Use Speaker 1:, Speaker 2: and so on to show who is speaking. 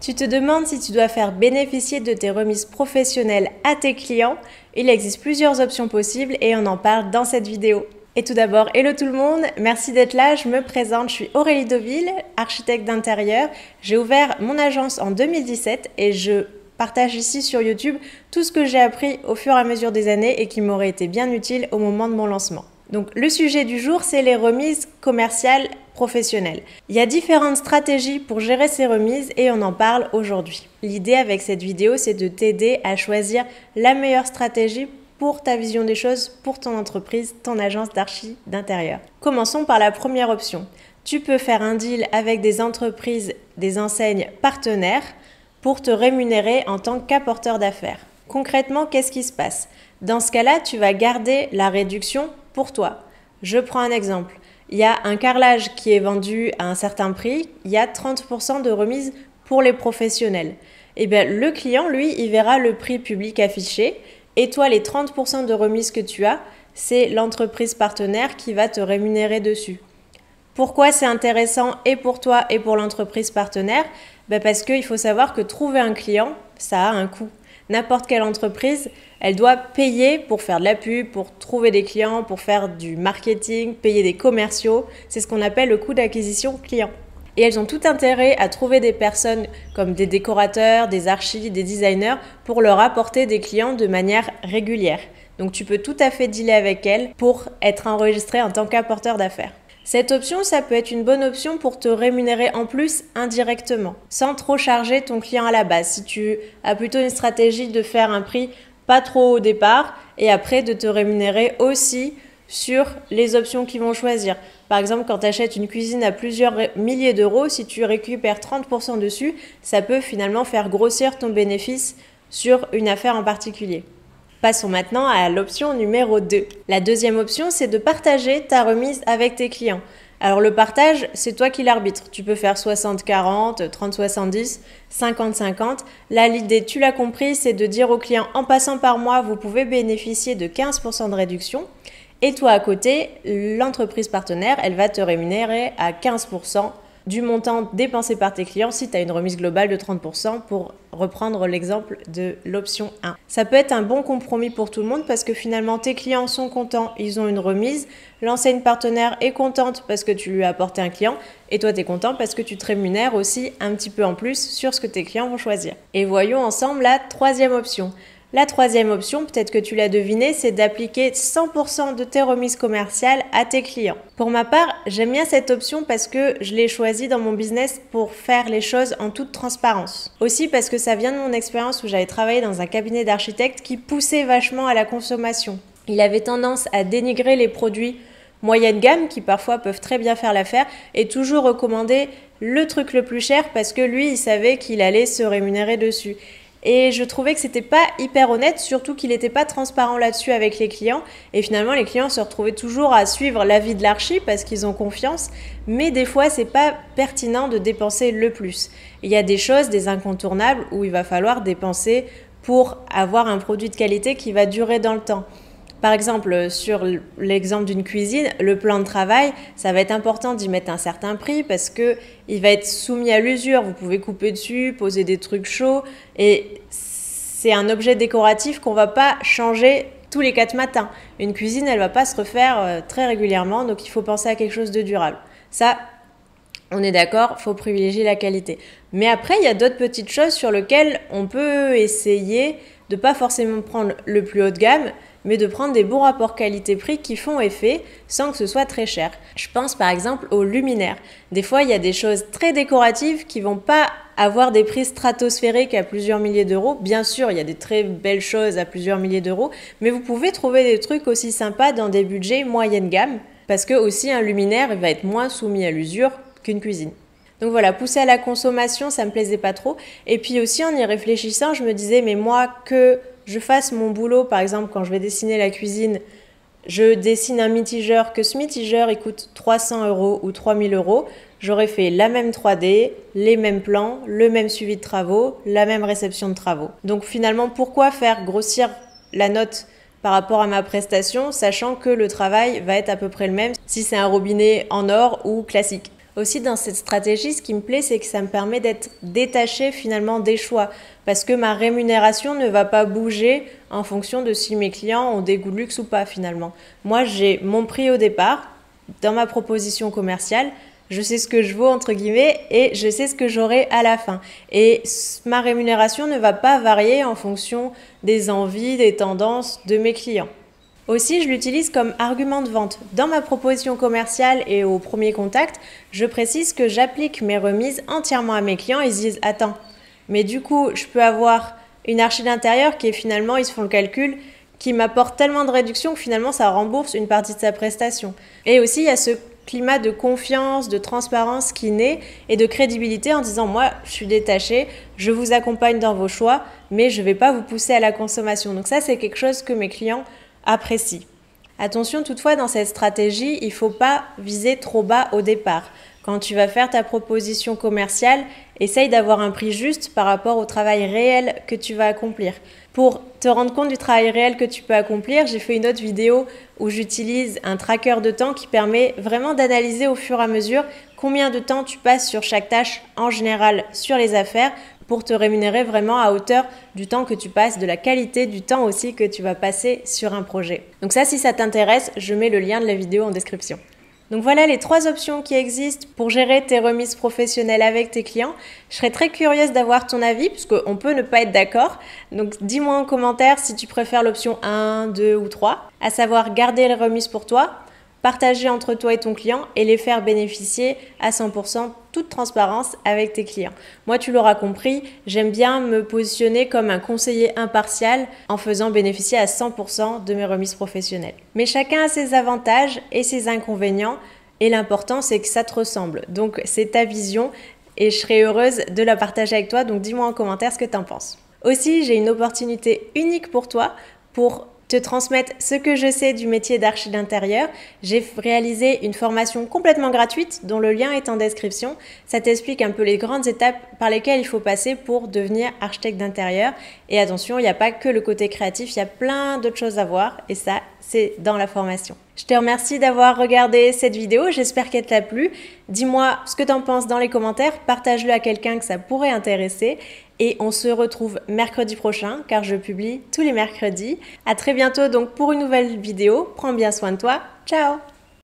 Speaker 1: Tu te demandes si tu dois faire bénéficier de tes remises professionnelles à tes clients? Il existe plusieurs options possibles et on en parle dans cette vidéo. Et tout d'abord, hello tout le monde, merci d'être là, je me présente, je suis Aurélie Deauville, architecte d'intérieur. J'ai ouvert mon agence en 2017 et je partage ici sur YouTube tout ce que j'ai appris au fur et à mesure des années et qui m'aurait été bien utile au moment de mon lancement. Donc le sujet du jour, c'est les remises commerciales professionnelles. Il y a différentes stratégies pour gérer ces remises et on en parle aujourd'hui. L'idée avec cette vidéo, c'est de t'aider à choisir la meilleure stratégie pour ta vision des choses, pour ton entreprise, ton agence d'archi d'intérieur. Commençons par la première option. Tu peux faire un deal avec des entreprises, des enseignes partenaires pour te rémunérer en tant qu'apporteur d'affaires. Concrètement, qu'est-ce qui se passe? Dans ce cas-là, tu vas garder la réduction pour toi. Je prends un exemple. Il y a un carrelage qui est vendu à un certain prix, il y a 30% de remise pour les professionnels. Et bien, le client, lui, il verra le prix public affiché et toi, les 30% de remise que tu as, c'est l'entreprise partenaire qui va te rémunérer dessus. Pourquoi c'est intéressant et pour toi et pour l'entreprise partenaire? Parce qu'il faut savoir que trouver un client, ça a un coût. N'importe quelle entreprise, elle doit payer pour faire de la pub, pour trouver des clients, pour faire du marketing, payer des commerciaux. C'est ce qu'on appelle le coût d'acquisition client. Et elles ont tout intérêt à trouver des personnes comme des décorateurs, des archis, des designers pour leur apporter des clients de manière régulière. Donc tu peux tout à fait dealer avec elles pour être enregistré en tant qu'apporteur d'affaires. Cette option, ça peut être une bonne option pour te rémunérer en plus indirectement, sans trop charger ton client à la base. Si tu as plutôt une stratégie de faire un prix pas trop au départ et après de te rémunérer aussi sur les options qu'ils vont choisir. Par exemple, quand tu achètes une cuisine à plusieurs milliers d'euros, si tu récupères 30% dessus, ça peut finalement faire grossir ton bénéfice sur une affaire en particulier. Passons maintenant à l'option numéro 2. La deuxième option, c'est de partager ta remise avec tes clients. Alors le partage, c'est toi qui l'arbitre. Tu peux faire 60-40, 30-70, 50-50. Là, l'idée, tu l'as compris, c'est de dire aux clients, en passant par moi, vous pouvez bénéficier de 15% de réduction. Et toi, à côté, l'entreprise partenaire, elle va te rémunérer à 15% du montant dépensé par tes clients si tu as une remise globale de 30% pour reprendre l'exemple de l'option 1. Ça peut être un bon compromis pour tout le monde parce que finalement tes clients sont contents, ils ont une remise, l'enseigne partenaire est contente parce que tu lui as apporté un client et toi tu es content parce que tu te rémunères aussi un petit peu en plus sur ce que tes clients vont choisir. Et voyons ensemble la troisième option. La troisième option, peut-être que tu l'as deviné, c'est d'appliquer 100% de tes remises commerciales à tes clients. Pour ma part, j'aime bien cette option parce que je l'ai choisie dans mon business pour faire les choses en toute transparence. Aussi parce que ça vient de mon expérience où j'avais travaillé dans un cabinet d'architectes qui poussait vachement à la consommation. Il avait tendance à dénigrer les produits moyenne gamme qui parfois peuvent très bien faire l'affaire et toujours recommander le truc le plus cher parce que lui, il savait qu'il allait se rémunérer dessus. Et je trouvais que c'était pas hyper honnête, surtout qu'il n'était pas transparent là-dessus avec les clients. Et finalement, les clients se retrouvaient toujours à suivre l'avis de l'archi parce qu'ils ont confiance. Mais des fois, c'est pas pertinent de dépenser le plus. Il y a des choses, des incontournables où il va falloir dépenser pour avoir un produit de qualité qui va durer dans le temps. Par exemple, sur l'exemple d'une cuisine, le plan de travail, ça va être important d'y mettre un certain prix parce que il va être soumis à l'usure. Vous pouvez couper dessus, poser des trucs chauds et c'est un objet décoratif qu'on va pas changer tous les 4 matins. Une cuisine, elle va pas se refaire très régulièrement, donc il faut penser à quelque chose de durable. Ça, on est d'accord, il faut privilégier la qualité. Mais après, il y a d'autres petites choses sur lesquelles on peut essayer de pas forcément prendre le plus haut de gamme, mais de prendre des bons rapports qualité-prix qui font effet sans que ce soit très cher. Je pense par exemple aux luminaires. Des fois, il y a des choses très décoratives qui vont pas avoir des prix stratosphériques à plusieurs milliers d'euros. Bien sûr, il y a des très belles choses à plusieurs milliers d'euros, mais vous pouvez trouver des trucs aussi sympas dans des budgets moyenne gamme, parce que aussi un luminaire il va être moins soumis à l'usure qu'une cuisine. Donc voilà, pousser à la consommation, ça me plaisait pas trop. Et puis aussi, en y réfléchissant, je me disais, mais moi, que je fasse mon boulot, par exemple, quand je vais dessiner la cuisine, je dessine un mitigeur, que ce mitigeur, il coûte 300 € ou 3000 €, j'aurais fait la même 3D, les mêmes plans, le même suivi de travaux, la même réception de travaux. Donc finalement, pourquoi faire grossir la note par rapport à ma prestation, sachant que le travail va être à peu près le même si c'est un robinet en or ou classique? Aussi, dans cette stratégie, ce qui me plaît, c'est que ça me permet d'être détachée finalement des choix. Parce que ma rémunération ne va pas bouger en fonction de si mes clients ont des goûts de luxe ou pas finalement. Moi, j'ai mon prix au départ dans ma proposition commerciale. Je sais ce que je vaux entre guillemets et je sais ce que j'aurai à la fin. Et ma rémunération ne va pas varier en fonction des envies, des tendances de mes clients. Aussi, je l'utilise comme argument de vente. Dans ma proposition commerciale et au premier contact, je précise que j'applique mes remises entièrement à mes clients. Ils se disent « Attends, mais du coup, je peux avoir une archi d'intérieur qui est finalement, ils se font le calcul, qui m'apporte tellement de réduction que finalement, ça rembourse une partie de sa prestation. » Et aussi, il y a ce climat de confiance, de transparence qui naît et de crédibilité en disant « Moi, je suis détachée, je vous accompagne dans vos choix, mais je ne vais pas vous pousser à la consommation. » Donc ça, c'est quelque chose que mes clients apprécie. Attention toutefois, dans cette stratégie, il ne faut pas viser trop bas au départ. Quand tu vas faire ta proposition commerciale, essaye d'avoir un prix juste par rapport au travail réel que tu vas accomplir. Pour te rendre compte du travail réel que tu peux accomplir, j'ai fait une autre vidéo où j'utilise un tracker de temps qui permet vraiment d'analyser au fur et à mesure combien de temps tu passes sur chaque tâche en général sur les affaires pour te rémunérer vraiment à hauteur du temps que tu passes, de la qualité du temps aussi que tu vas passer sur un projet. Donc ça, si ça t'intéresse, je mets le lien de la vidéo en description. Donc voilà les 3 options qui existent pour gérer tes remises professionnelles avec tes clients. Je serais très curieuse d'avoir ton avis puisqu'on peut ne pas être d'accord. Donc dis-moi en commentaire si tu préfères l'option 1, 2 ou 3, à savoir garder les remises pour toi, partager entre toi et ton client et les faire bénéficier à 100% toute transparence avec tes clients. Moi, tu l'auras compris, j'aime bien me positionner comme un conseiller impartial en faisant bénéficier à 100% de mes remises professionnelles. Mais chacun a ses avantages et ses inconvénients et l'important, c'est que ça te ressemble. Donc, c'est ta vision et je serai heureuse de la partager avec toi. Donc, dis-moi en commentaire ce que tu en penses. Aussi, j'ai une opportunité unique pour toi pour te transmettre ce que je sais du métier d'archi d'intérieur. J'ai réalisé une formation complètement gratuite dont le lien est en description. Ça t'explique un peu les grandes étapes par lesquelles il faut passer pour devenir architecte d'intérieur. Et attention, il n'y a pas que le côté créatif, il y a plein d'autres choses à voir et ça, c'est dans la formation. Je te remercie d'avoir regardé cette vidéo, j'espère qu'elle t'a plu. Dis-moi ce que tu en penses dans les commentaires, partage-le à quelqu'un que ça pourrait intéresser. Et on se retrouve mercredi prochain car je publie tous les mercredis. À très bientôt donc pour une nouvelle vidéo. Prends bien soin de toi. Ciao!